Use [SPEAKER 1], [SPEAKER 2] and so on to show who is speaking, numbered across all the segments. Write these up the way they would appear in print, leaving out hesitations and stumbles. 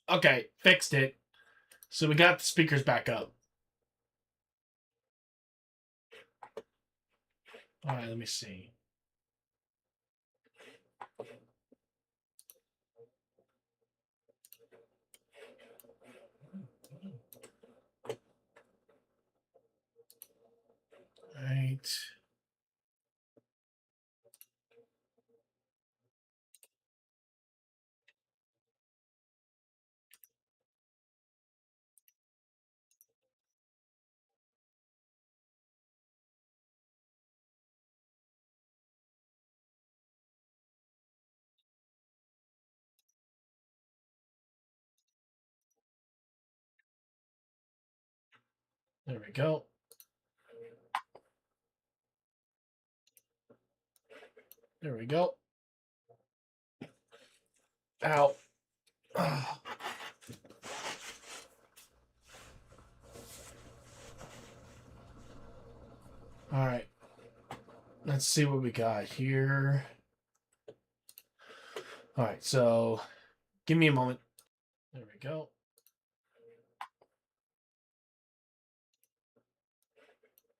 [SPEAKER 1] Okay, fixed it. So we got the speakers back up. All right, let me see. All right. There we go. There we go. Ow. All right. Let's see what we got here. All right, so give me a moment. There we go.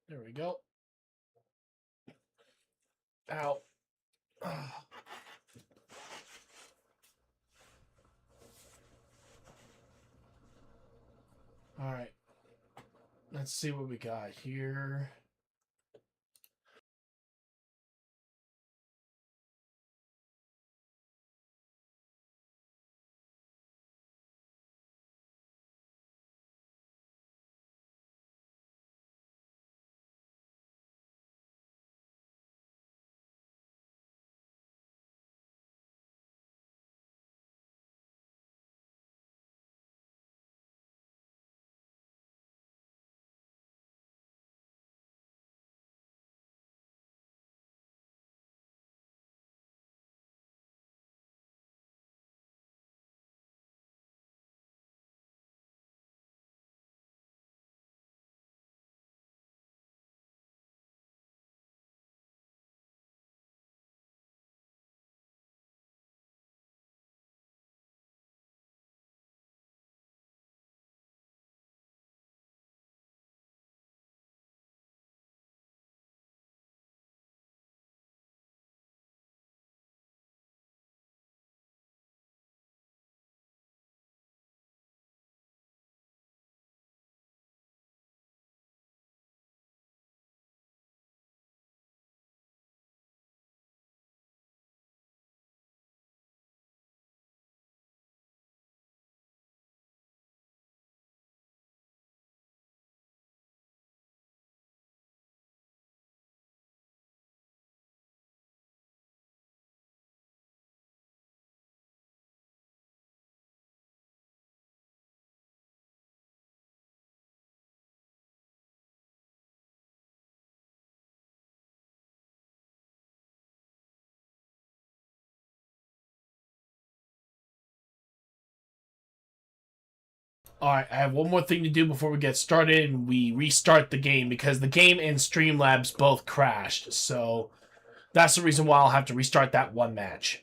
[SPEAKER 1] There we go. Ow. All right. Let's see what we got here. All right, I have one more thing to do before we get started and we restart the game because the game and Streamlabs both crashed. So that's the reason why I'll have to restart that one match.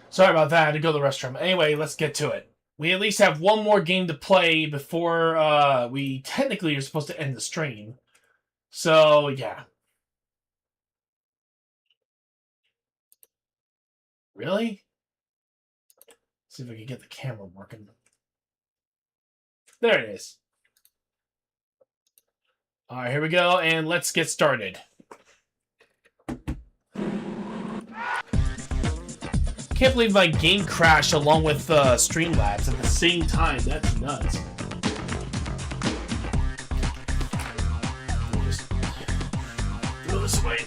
[SPEAKER 1] Sorry about that. I had to go to the restroom. Anyway, let's get to it. We at least have one more game to play before we technically are supposed to end the stream. So, yeah. Really? See if I can get the camera working. There it is. Alright, here we go, and let's get started. Can't believe my game crashed along with Streamlabs at the same time. That's nuts. Just throw this away.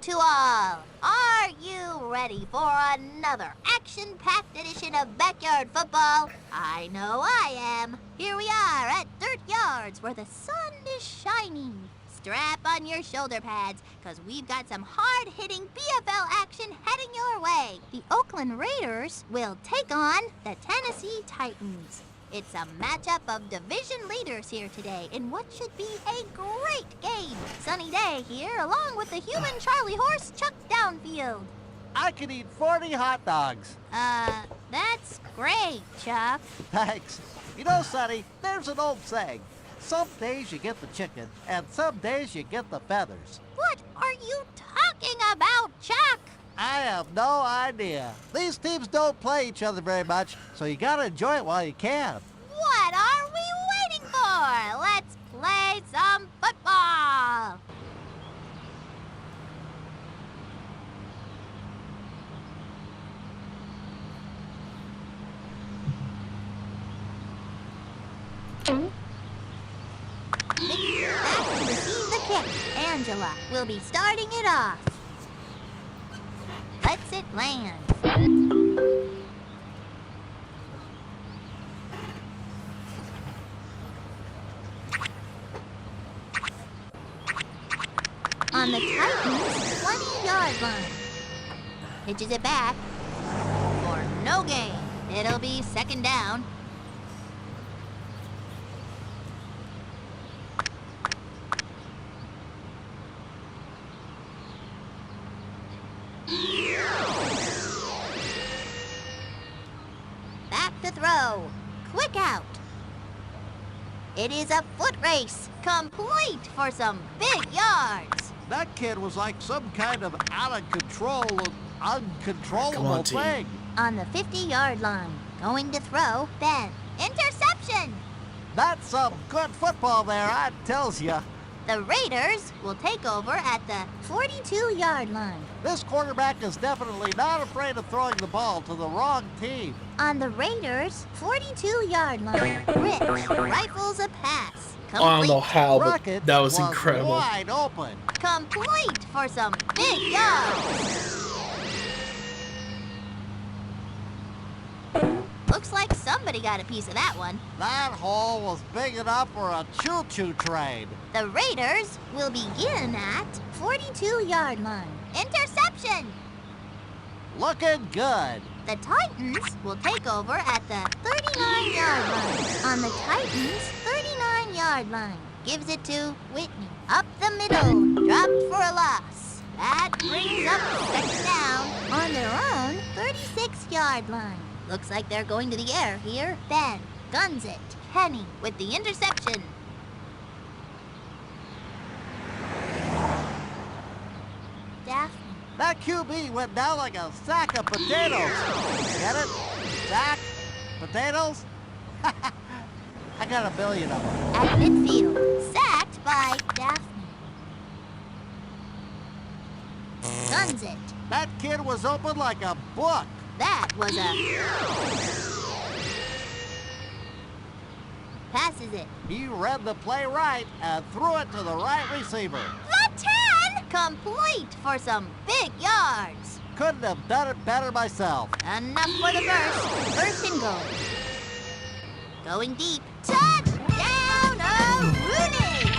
[SPEAKER 2] To all, are you ready for another action-packed edition of Backyard Football? I know I am. Here we are at Dirt Yards where the sun is shining. Strap on your shoulder pads, because we've got some hard-hitting PFL action heading your way. The Oakland Raiders will take on the Tennessee Titans. It's a matchup of division leaders here today in what should be a great game. Sunny day here, along with the human Charlie horse Chuck downfield.
[SPEAKER 3] I could eat 40 hot dogs.
[SPEAKER 2] That's great, Chuck.
[SPEAKER 3] Thanks. You know, Sonny, there's an old saying. Some days you get the chicken, and some days you get the feathers.
[SPEAKER 2] What are you talking about, Chuck?
[SPEAKER 3] I have no idea. These teams don't play each other very much, so you gotta enjoy it while you can.
[SPEAKER 2] What are we waiting for? Let's play some football. Back to receive the kick. Angela will be starting it off. Lets it land. On the Titans' 20-yard line. Pitches it back. For no gain. It'll be second down. Back to throw. Quick out. It is a foot race, complete for some big yards.
[SPEAKER 3] That kid was like some kind of out of control, uncontrollable thing.
[SPEAKER 2] On the 50-yard line, going to throw, Ben. Interception!
[SPEAKER 3] That's some good football there, I tells ya.
[SPEAKER 2] The Raiders will take over at the 42-yard line.
[SPEAKER 3] This quarterback is definitely not afraid of throwing the ball to the wrong team.
[SPEAKER 2] On the Raiders' 42-yard line, Rich rifles a pass. Complete.
[SPEAKER 1] I don't know how, but
[SPEAKER 3] Rocket
[SPEAKER 1] that was incredible.
[SPEAKER 3] Wide open.
[SPEAKER 2] Complete for some big yards. Looks like somebody got a piece of that one.
[SPEAKER 3] That hole was big enough for a choo-choo train.
[SPEAKER 2] The Raiders will begin at 42-yard line. Interception!
[SPEAKER 3] Looking good.
[SPEAKER 2] The Titans will take over at the 39-yard line. On the Titans' 39-yard line, gives it to Whitney. Up the middle, dropped for a loss. That brings up second down on their own 36-yard line. Looks like they're going to the air here. Ben guns it. Penny with the interception. Daphne.
[SPEAKER 3] That QB went down like a sack of potatoes. Get it? Sack? Potatoes? I got a billion of them.
[SPEAKER 2] At midfield, sacked by Daphne. Guns it.
[SPEAKER 3] That kid was open like a book.
[SPEAKER 2] That was a... Passes it.
[SPEAKER 3] He read the play right and threw it to the right receiver.
[SPEAKER 2] The 10! Complete for some big yards.
[SPEAKER 3] Couldn't have done it better myself.
[SPEAKER 2] Enough for the first. First and goal. Going deep. Touchdown, Rooney!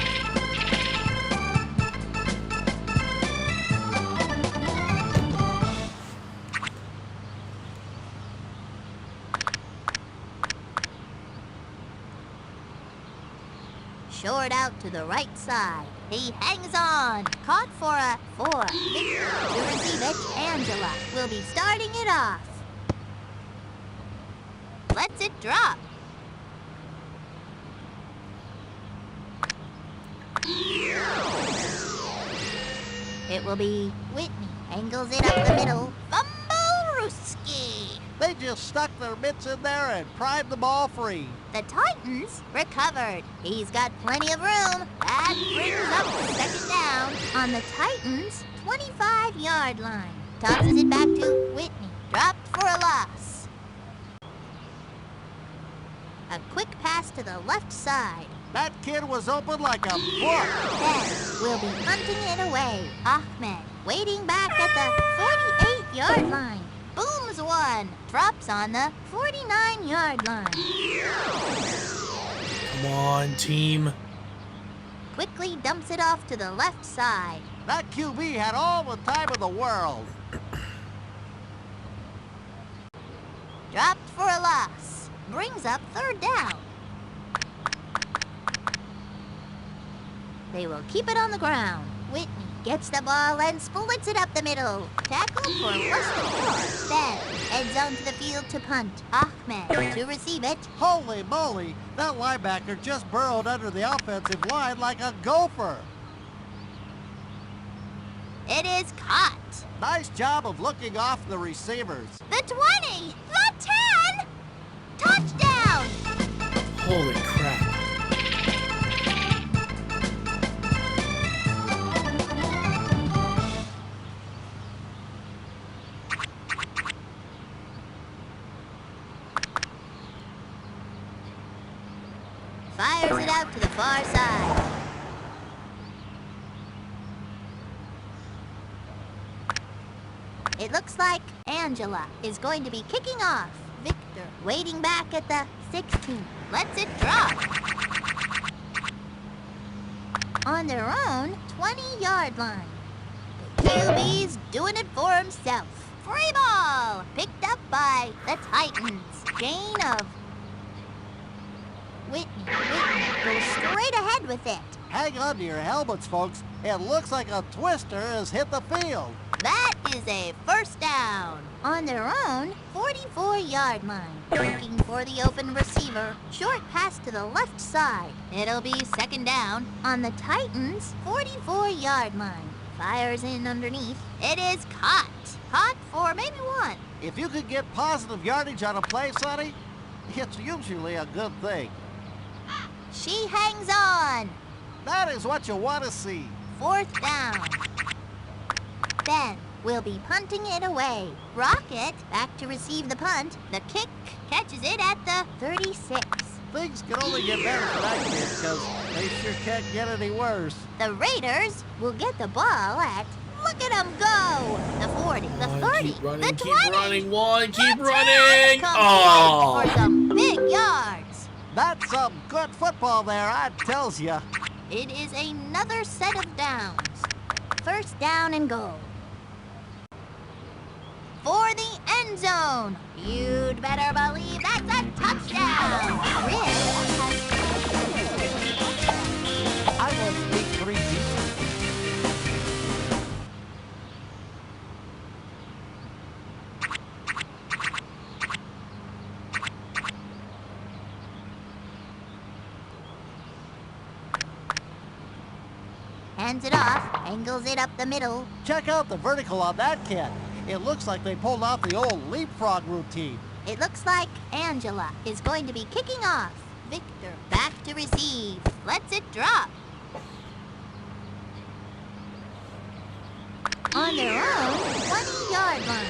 [SPEAKER 2] to the right side. He hangs on. Caught for a 4. Victor to receive it. Angela will be starting it off. Lets it drop. It will be Whitney. Angles it up the middle. Fumble-rooski.
[SPEAKER 3] They just stuck their mitts in there and pried the ball free.
[SPEAKER 2] The Titans recovered. He's got plenty of room. That brings up second down on the Titans' 25-yard line. Tosses it back to Whitney. Dropped for a loss. A quick pass to the left side.
[SPEAKER 3] That kid was open like a book.
[SPEAKER 2] Then we'll be hunting it away. Ahmed waiting back at the 48-yard line. Booms one. Drops on the 49-yard line.
[SPEAKER 1] Come on, team.
[SPEAKER 2] Quickly dumps it off to the left side.
[SPEAKER 3] That QB had all the time in the world.
[SPEAKER 2] Dropped for a loss. Brings up third down. They will keep it on the ground. Whitney gets the ball and splits it up the middle. Tackled for less than 4. Then heads onto the field to punt. Ahmed to receive it.
[SPEAKER 3] Holy moly, that linebacker just burrowed under the offensive line like a gopher.
[SPEAKER 2] It is caught.
[SPEAKER 3] Nice job of looking off the receivers.
[SPEAKER 2] The 20. The 10. Touchdown.
[SPEAKER 1] Holy crap.
[SPEAKER 2] Fires it out to the far side. It looks like Angela is going to be kicking off. Victor waiting back at the 16. Lets it drop. On their own 20-yard line. The QB's doing it for himself. Free ball! Picked up by the Titans. Gain of Whitney goes straight ahead with it.
[SPEAKER 3] Hang on to your helmets, folks. It looks like a twister has hit the field.
[SPEAKER 2] That is a first down. On their own 44-yard line. Looking for the open receiver. Short pass to the left side. It'll be second down on the Titans' 44-yard line. Fires in underneath. It is caught. Caught for maybe 1.
[SPEAKER 3] If you could get positive yardage on a play, Sonny, it's usually a good thing.
[SPEAKER 2] She hangs on.
[SPEAKER 3] That is what you want to see.
[SPEAKER 2] Fourth down. Then we'll be punting it away. Rocket back to receive the punt. The kick catches it at the 36.
[SPEAKER 3] Things can only get better for that kid because they sure can't get any worse.
[SPEAKER 2] The Raiders will get the ball at, look at them go! The 40, the 30,
[SPEAKER 1] Keep running,
[SPEAKER 2] the 20.
[SPEAKER 1] keep running, one, keep
[SPEAKER 2] the
[SPEAKER 1] running!
[SPEAKER 2] 10 comes
[SPEAKER 1] Oh!
[SPEAKER 2] for some big yards.
[SPEAKER 3] That's some good football there, I tells ya.
[SPEAKER 2] It is another set of downs. First down and goal. For the end zone. You'd better believe that's a touchdown.
[SPEAKER 3] I will speak 3 deep.
[SPEAKER 2] Hands it off, angles it up the middle.
[SPEAKER 3] Check out the vertical on that kid. It looks like they pulled off the old leapfrog routine.
[SPEAKER 2] It looks like Angela is going to be kicking off. Victor back to receive. Lets it drop. On their own 20-yard line.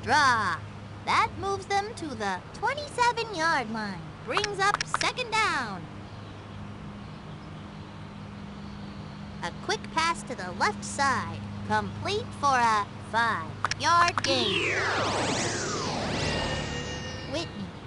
[SPEAKER 2] Draw. That moves them to the 27-yard line. Brings up second down. A quick pass to the left side. Complete for a 5-yard gain.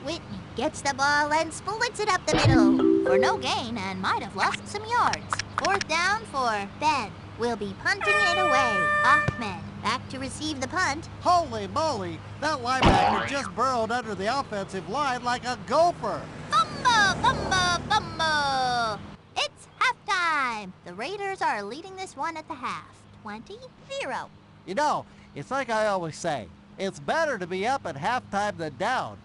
[SPEAKER 2] Whitney gets the ball and splits it up the middle for no gain and might have lost some yards. Fourth down for Ben. We'll be punting it away. Ahmed back to receive the punt.
[SPEAKER 3] Holy moly, that linebacker just burrowed under the offensive line like a gopher.
[SPEAKER 2] Fumble! Fumble, fumble, fumble. It's halftime. The Raiders are leading this one at the half. 20-0.
[SPEAKER 3] You know, it's like I always say, it's better to be up at halftime than down.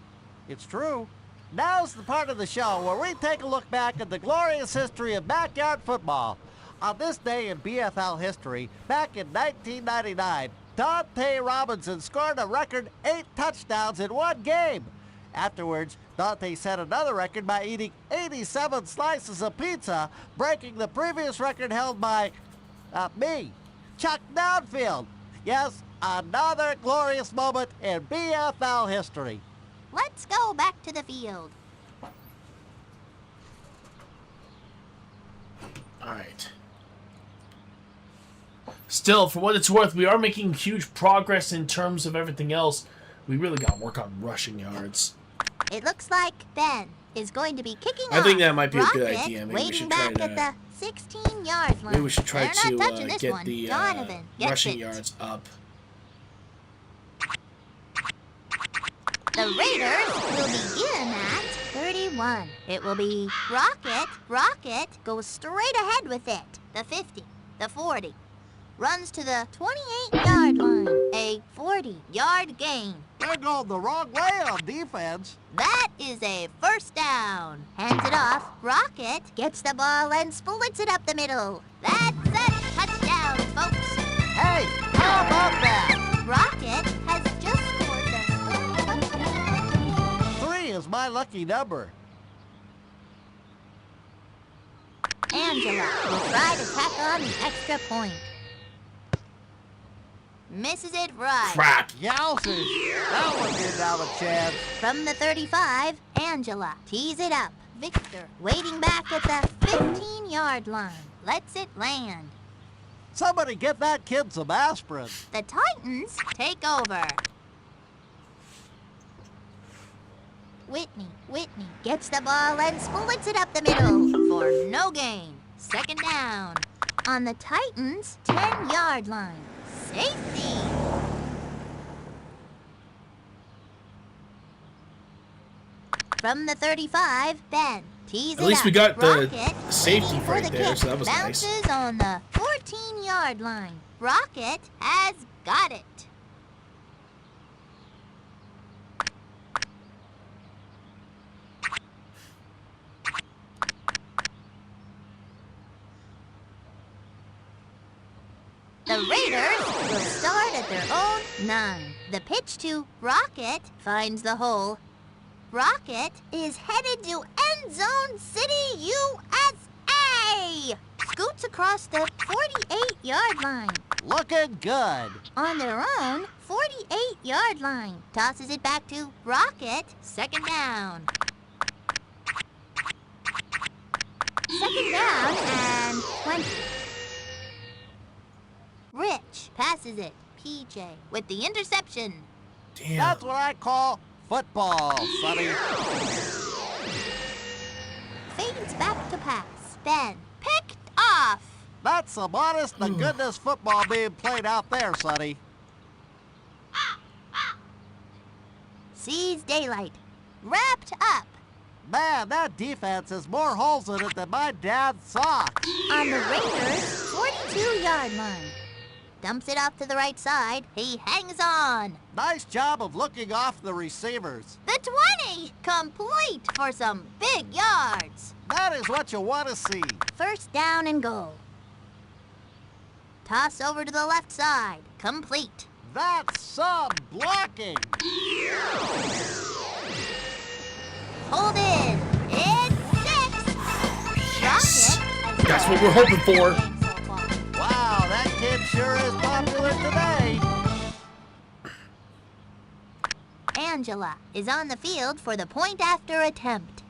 [SPEAKER 3] It's true. Now's the part of the show where we take a look back at the glorious history of backyard football. On this day in BFL history, back in 1999, Dante Robinson scored a record 8 touchdowns in one game. Afterwards, Dante set another record by eating 87 slices of pizza, breaking the previous record held by, me, Chuck Downfield. Yes, another glorious moment in BFL history.
[SPEAKER 2] Let's go back to the field.
[SPEAKER 1] All right. Still, for what it's worth, we are making huge progress in terms of everything else. We really got to work on rushing yards.
[SPEAKER 2] It looks like Ben is going to be kicking off.
[SPEAKER 1] I think that might be a good
[SPEAKER 2] Rocket
[SPEAKER 1] idea. Maybe we
[SPEAKER 2] waiting
[SPEAKER 1] should try
[SPEAKER 2] back at the 16-yard line.
[SPEAKER 1] Maybe we should try
[SPEAKER 2] They're not touching
[SPEAKER 1] to
[SPEAKER 2] this
[SPEAKER 1] get
[SPEAKER 2] one.
[SPEAKER 1] the
[SPEAKER 2] Donovan gets
[SPEAKER 1] rushing
[SPEAKER 2] it.
[SPEAKER 1] yards up.
[SPEAKER 2] The Raiders will begin at 31. It will be Rocket. Rocket goes straight ahead with it. The 50, the 40. Runs to the 28-yard line. A 40-yard gain.
[SPEAKER 3] They're going the wrong way on defense.
[SPEAKER 2] That is a first down. Hands it off. Rocket gets the ball and splits it up the middle. That's a touchdown, folks.
[SPEAKER 3] Hey, how about that?
[SPEAKER 2] Rocket has just scored the
[SPEAKER 3] 3 is my lucky number.
[SPEAKER 2] Angela will try to tack on the extra point. Misses it right.
[SPEAKER 1] Crap.
[SPEAKER 3] Yowzers, that one didn't have a chance.
[SPEAKER 2] From the 35, Angela tees it up. Victor waiting back at the 15-yard line. Lets it land.
[SPEAKER 3] Somebody get that kid some aspirin.
[SPEAKER 2] The Titans take over. Whitney gets the ball and splits it up the middle for no gain. Second down. On the Titans' 10-yard line. Safety. From the 35, Ben tees it up.
[SPEAKER 1] At least we got the
[SPEAKER 2] Rocket
[SPEAKER 1] safety
[SPEAKER 2] waiting for
[SPEAKER 1] right
[SPEAKER 2] the
[SPEAKER 1] there,
[SPEAKER 2] kick.
[SPEAKER 1] so that was nice.
[SPEAKER 2] Bounces on the 14-yard line. Rocket has got it. The Raiders will start at their own 9. The pitch to Rocket finds the hole. Rocket is headed to End Zone City, USA! Scoots across the 48-yard line.
[SPEAKER 3] Looking good.
[SPEAKER 2] On their own 48-yard line. Tosses it back to Rocket. Second down. Second down and 20. Rich passes it. PJ with the interception.
[SPEAKER 1] Damn.
[SPEAKER 3] That's what I call football, Sonny.
[SPEAKER 2] Fades back to pass. Ben picked off.
[SPEAKER 3] That's some honest to goodness football being played out there, Sonny.
[SPEAKER 2] Sees daylight. Wrapped up.
[SPEAKER 3] Man, that defense has more holes in it than my dad's socks.
[SPEAKER 2] On the Raiders' 42-yard line. Dumps it off to the right side. He hangs on.
[SPEAKER 3] Nice job of looking off the receivers.
[SPEAKER 2] The 20! Complete for some big yards.
[SPEAKER 3] That is what you want to see.
[SPEAKER 2] First down and goal. Toss over to the left side. Complete.
[SPEAKER 3] That's some blocking.
[SPEAKER 2] Hold in. It's 6.
[SPEAKER 1] Yes.
[SPEAKER 2] Rocket
[SPEAKER 1] That's what we're hoping for.
[SPEAKER 3] Wow, that kid sure is popular today.
[SPEAKER 2] Angela is on the field for the point after attempt.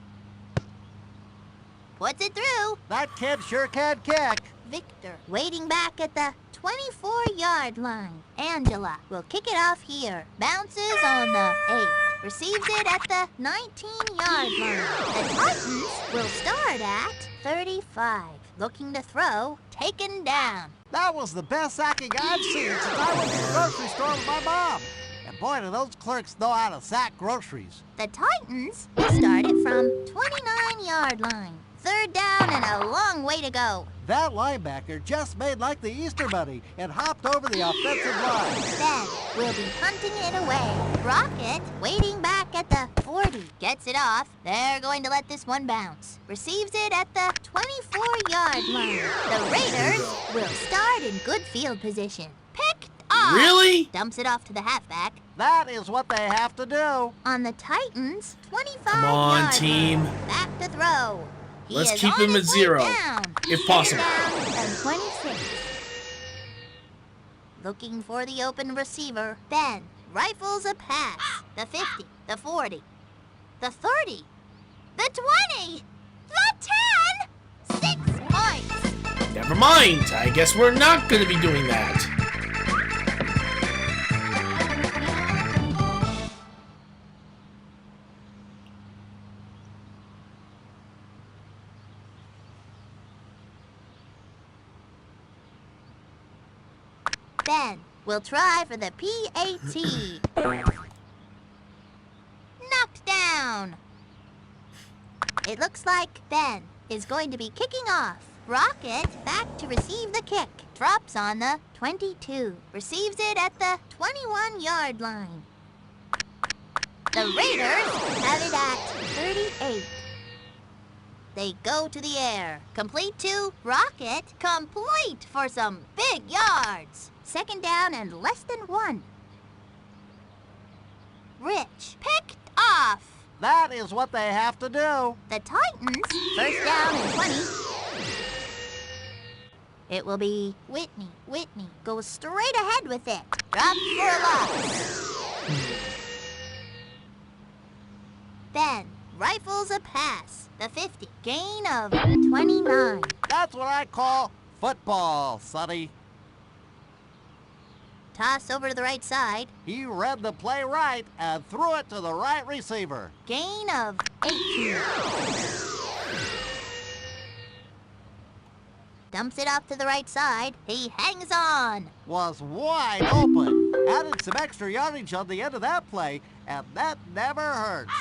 [SPEAKER 2] Puts it through.
[SPEAKER 3] That kid sure can kick.
[SPEAKER 2] Victor waiting back at the 24-yard line. Angela will kick it off here. Bounces on the 8. Receives it at the 19-yard line. The Titans will start at 35. Looking to throw. Taken down.
[SPEAKER 3] That was the best sacking I've seen since I went to the grocery store with my mom. And boy, do those clerks know how to sack groceries.
[SPEAKER 2] The Titans will start it from 29-yard line. 3rd down and a long way to go.
[SPEAKER 3] That linebacker just made like the Easter Bunny and hopped over the offensive line.
[SPEAKER 2] Then we'll be punting it away. Rocket, waiting back at the 40, gets it off. They're going to let this one bounce. Receives it at the 24-yard line. The Raiders will start in good field position. Picked off.
[SPEAKER 1] Really?
[SPEAKER 2] Dumps it off to the halfback.
[SPEAKER 3] That is what they have to do.
[SPEAKER 2] On the Titans, 25-yard
[SPEAKER 1] Come on, team.
[SPEAKER 2] Back to throw. He
[SPEAKER 1] Let's
[SPEAKER 2] is
[SPEAKER 1] keep
[SPEAKER 2] on
[SPEAKER 1] him at
[SPEAKER 2] his way
[SPEAKER 1] 0,
[SPEAKER 2] down.
[SPEAKER 1] if possible.
[SPEAKER 2] Down and 26. Looking for the open receiver. Ben rifles a pass. The 50, the 40, the 30, the 20, the 10. 6 points.
[SPEAKER 1] Never mind. I guess we're not going to be doing that.
[SPEAKER 2] Ben will try for the PAT. Knocked down. It looks like Ben is going to be kicking off. Rocket back to receive the kick. Drops on the 22. Receives it at the 21-yard line. The Raiders have it at 38. They go to the air. Complete to Rocket. Complete for some big yards. 2nd down and less than 1. Rich picked off.
[SPEAKER 3] That is what they have to do.
[SPEAKER 2] The Titans, 1st down and 20. It will be Whitney. Whitney goes straight ahead with it. Dropped for a loss. Ben rifles a pass. The 50. Gain of 29.
[SPEAKER 3] That's what I call football, Sonny.
[SPEAKER 2] Toss over to the right side.
[SPEAKER 3] He read the play right and threw it to the right receiver.
[SPEAKER 2] Gain of 18. Dumps it off to the right side. He hangs on.
[SPEAKER 3] Was wide open. Added some extra yardage on the end of that play, and that never hurts.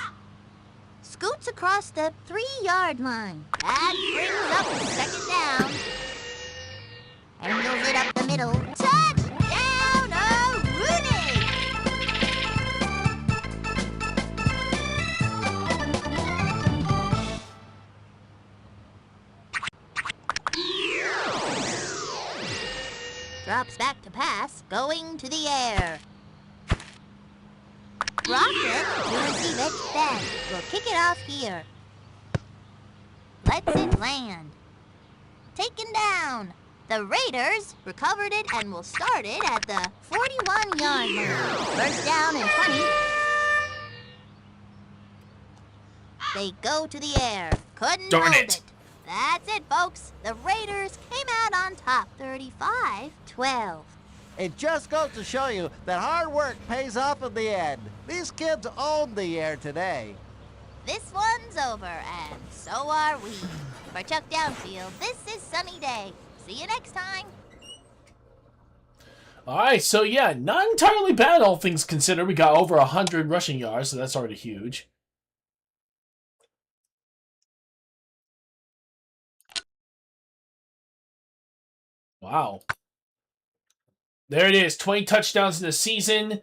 [SPEAKER 2] Scoots across the 3-yard line. That brings up 2nd down. Angles it up the middle. Touchdown, Rooney! Drops back to pass, going to the air. Rocket to receive it, then we'll kick it off here. Lets it land. Taken down. The Raiders recovered it and will start it at the 41-yard line. 1st down and 20. They go to the air. Couldn't
[SPEAKER 1] Darn
[SPEAKER 2] hold
[SPEAKER 1] it.
[SPEAKER 2] it. That's it, folks. The Raiders came out on top 35-12.
[SPEAKER 3] It just goes to show you that hard work pays off in the end. These kids own the air today.
[SPEAKER 2] This one's over, and so are we. For Chuck Downfield, this is Sunny Day. See you next time.
[SPEAKER 1] Alright, so yeah, not entirely bad, all things considered. We got over 100 rushing yards, so that's already huge. Wow. There it is, 20 touchdowns in the season.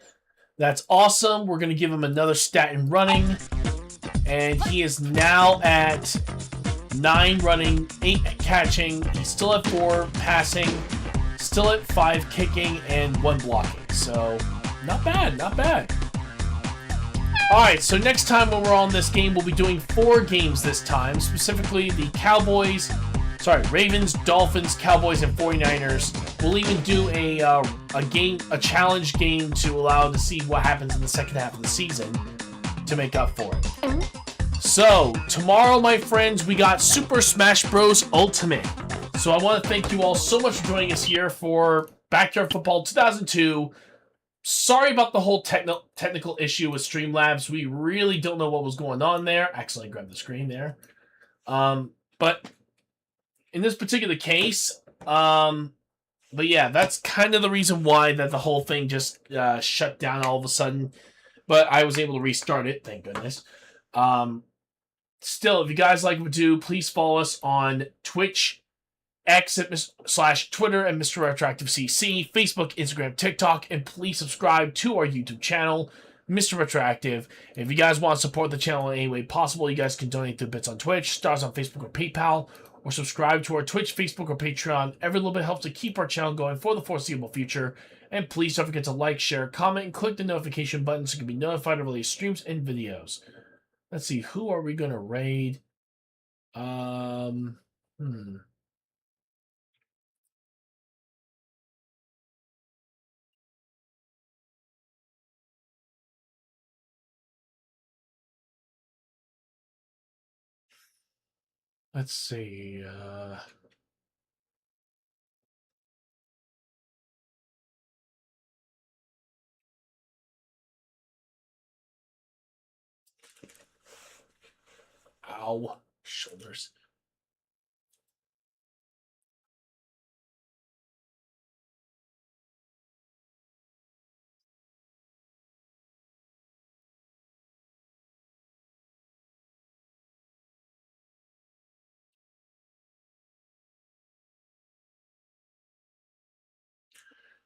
[SPEAKER 1] That's awesome. We're going to give him another stat in running. And he is now at 9 running, 8 catching. He's still at 4 passing, still at 5 kicking, and 1 blocking. So, not bad, not bad. Alright, so next time when we're on this game, we'll be doing 4 games this time. Specifically, the Ravens, Dolphins, Cowboys, and 49ers. We'll even do a challenge game to allow to see what happens in the second half of the season to make up for it. So, tomorrow, my friends, we got Super Smash Bros. Ultimate. So I want to thank you all so much for joining us here for Backyard Football 2002. Sorry about the whole technical issue with Streamlabs. We really don't know what was going on there. Actually, I grabbed the screen there. But in this particular case, But yeah, that's kind of the reason why that the whole thing just shut down all of a sudden. But I was able to restart it, thank goodness. Still, if you guys like what we do, please follow us on Twitch, X / Twitter at Mr. Retroactive CC, Facebook, Instagram, TikTok, and please subscribe to our YouTube channel, Mr. Retroactive. If you guys want to support the channel in any way possible, you guys can donate through bits on Twitch, stars on Facebook or PayPal, or subscribe to our Twitch, Facebook, or Patreon. Every little bit helps to keep our channel going for the foreseeable future. And please don't forget to like, share, comment, and click the notification button so you can be notified of released streams and videos. Let's see, who are we going to raid? Let's see, ow, shoulders.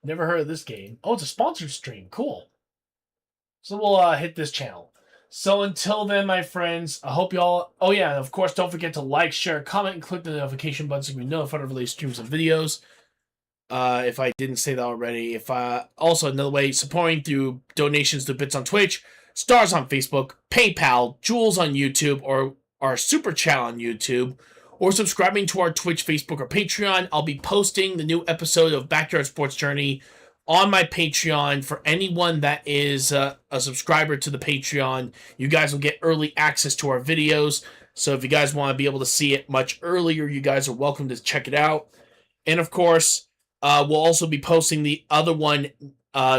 [SPEAKER 1] Never heard of this game. Oh, it's a sponsored stream. Cool. So we'll hit this channel. So until then, my friends, I hope y'all... Oh, yeah, and of course, don't forget to like, share, comment, and click the notification button so you can be notified of released streams and videos. If I didn't say that already. Also, another way, supporting through donations to bits on Twitch, stars on Facebook, PayPal, jewels on YouTube, or our super chat on YouTube, or subscribing to our Twitch, Facebook, or Patreon. I'll be posting the new episode of Backyard Sports Journey on my Patreon. For anyone that is a subscriber to the Patreon, you guys will get early access to our videos. So if you guys want to be able to see it much earlier, you guys are welcome to check it out. And of course, we'll also be posting the other one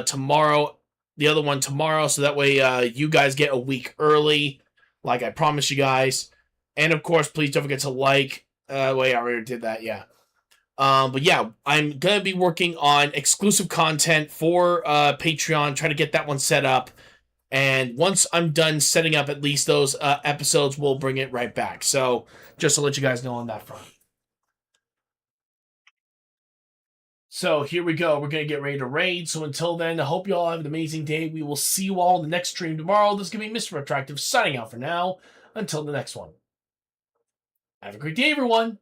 [SPEAKER 1] tomorrow. So that way you guys get a week early, like I promised you guys. And of course, please don't forget to like. Wait, I already did that, yeah. But yeah, I'm going to be working on exclusive content for Patreon, trying to get that one set up. And once I'm done setting up at least those episodes, we'll bring it right back. So just to let you guys know on that front. So here we go. We're going to get ready to raid. So until then, I hope you all have an amazing day. We will see you all in the next stream tomorrow. This is going to be Mr. Retroactive signing out for now. Until the next one. Have a great day, everyone.